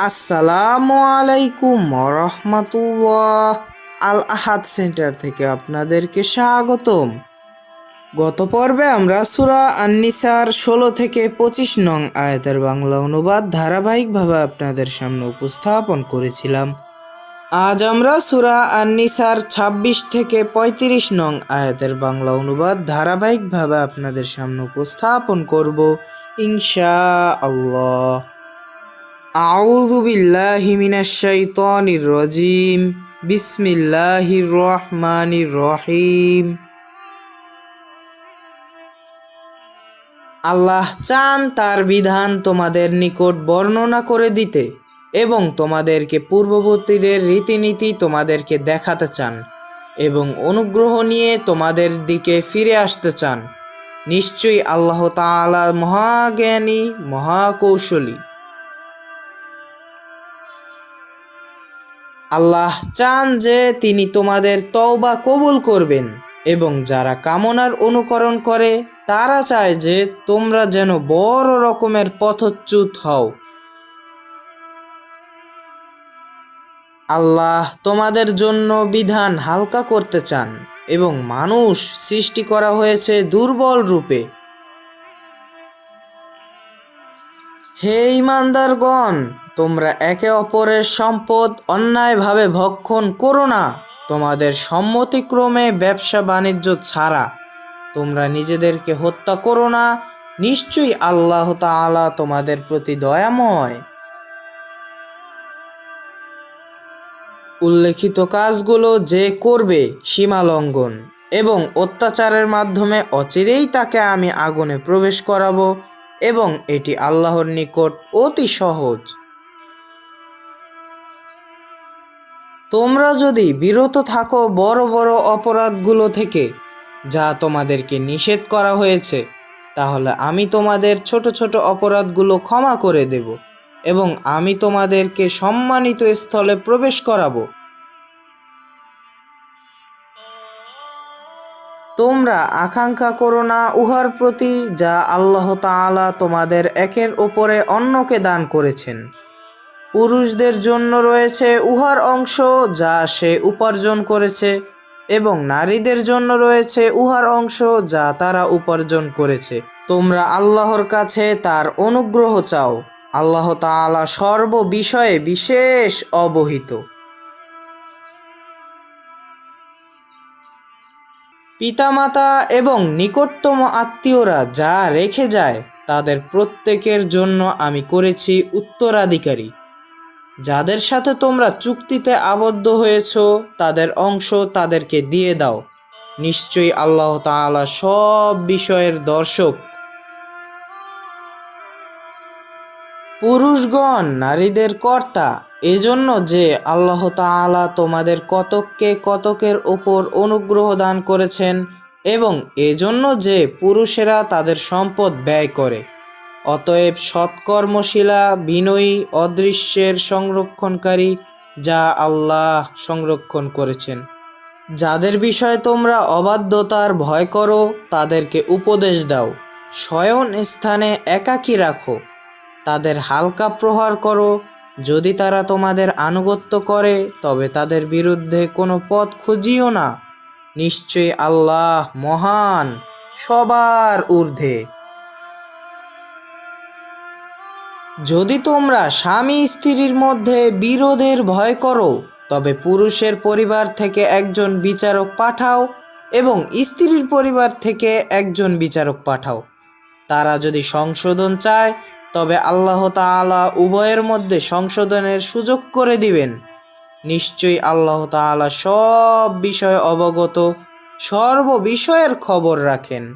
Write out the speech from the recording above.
আসসালামু আলাইকুম রহমতুল্লাহ। আল আহাদ সেন্টার থেকে আপনাদেরকে স্বাগতম। গত পর্বে আমরা সূরা আন-নিসার ১৬ থেকে ২৫ নং আয়াতের বাংলা অনুবাদ ধারাবাহিকভাবে আপনাদের সামনে উপস্থাপন করেছিলাম। আজ আমরা সূরা আন-নিসার ২৬ থেকে ৩৫ নং আয়াতের বাংলা অনুবাদ ধারাবাহিকভাবে আপনাদের সামনে উপস্থাপন করব ইনশাআল্লাহ। আউযু বিল্লাহি মিনাশ শাইতানির রাজিম। বিসমিল্লাহির রহমানির রহিম। আল্লাহ চান তার বিধান তোমাদের নিকট বর্ণনা করে দিতে এবং তোমাদেরকে পূর্ববর্তীদের রীতিনীতি তোমাদেরকে দেখাতে চান এবং অনুগ্রহ নিয়ে তোমাদের দিকে ফিরে আসতে চান। নিশ্চয়ই আল্লাহ তাআলা মহাজ্ঞানী মহাকৌশলী। আল্লাহ চান যে তিনি তোমাদের তওবা কবুল করবেন এবং যারা কামনার অনুকরণ করে তারা চায় যে তোমরা যেন বড় রকমের পথচ্যুত হও। আল্লাহ তোমাদের জন্য বিধান হালকা করতে চান এবং মানুষ সৃষ্টি করা হয়েছে দুর্বল রূপে। হে ঈমানদারগণ, তোমরা একে অপরের সম্পদ অন্যায়ভাবে ভক্ষণ করো না, তোমাদের সম্মতিক্রমে ব্যবসা বাণিজ্য ছাড়া। তোমরা নিজেদেরকে হত্যা করো না, নিশ্চয়ই আল্লাহ তাআলা তোমাদের প্রতি দয়াময়। উল্লেখিত কাজগুলো যে করবে সীমালঙ্ঘন এবং অত্যাচারের মাধ্যমে অচিরেই তাকে আমি আগুনে প্রবেশ করাবো এবং এটি আল্লাহর নিকট অতি সহজ। তোমরা যদি বিরত থাকো বড় বড় অপরাধগুলো থেকে যা তোমাদেরকে নিষেধ করা হয়েছে, তাহলে আমি তোমাদের ছোট ছোট অপরাধগুলো ক্ষমা করে দেব এবং আমি তোমাদেরকে সম্মানিত স্থলে প্রবেশ করাবো। তোমরা আকাঙ্ক্ষা করো না উহার প্রতি যা আল্লাহ তাআলা তোমাদের একের ওপরে অন্যকে দান করেছেন। পুরুষদের জন্য রয়েছে উহার অংশ যা সে উপার্জন করেছে এবং নারীদের জন্য রয়েছে উহার অংশ যা তারা উপার্জন করেছে। তোমরা আল্লাহর কাছে তার অনুগ্রহ চাও, আল্লাহ তাআলা সর্ব বিষয়ে বিশেষ অবহিত। পিতামাতা এবং নিকটতম আত্মীয়রা যা রেখে যায় তাদের প্রত্যেকের জন্য আমি করেছি উত্তরাধিকারী। যাদের সাথে তোমরা চুক্তিতে আবদ্ধ হয়েছ তাদের অংশ তাদেরকে দিয়ে দাও, নিশ্চয়ই আল্লাহ তাআলা সব বিষয়ের দর্শক। পুরুষগণ নারীদের কর্তা, এজন্য যে আল্লাহ তাআলা তোমাদের কতককে কতকের ওপর অনুগ্রহ দান করেছেন এবং এজন্য যে পুরুষেরা তাদের সম্পদ ব্যয় করে। অতএব সৎকর্মশীলা বিনয়ী অদৃশ্যের সংরক্ষণকারী যা আল্লাহ সংরক্ষণ করেছেন। যাদের বিষয়ে তোমরা অবাধ্যতার ভয় করো তাদেরকে উপদেশ দাও, শয়ন স্থানে একাকী রাখো, তাদের হালকা প্রহার করো। যদি তারা তোমাদের আনুগত্য করে তবে তাদের বিরুদ্ধে কোনো পথ খুঁজিও না, নিশ্চয়ই আল্লাহ মহান, সবার ঊর্ধ্বে। যদি তোমরা স্বামী স্ত্রীর মধ্যে বিরোধের ভয় করো তবে পুরুষের পরিবার থেকে একজন বিচারক পাঠাও এবং স্ত্রীর পরিবার থেকে একজন বিচারক পাঠাও। তারা যদি সংশোধন চায় তবে আল্লাহ তাআলা উভয়ের মধ্যে সংশোধনের সুযোগ করে দিবেন। নিশ্চয়ই আল্লাহ তাআলা সব বিষয়ে অবগত, সর্ব বিষয়ের খবর রাখেন।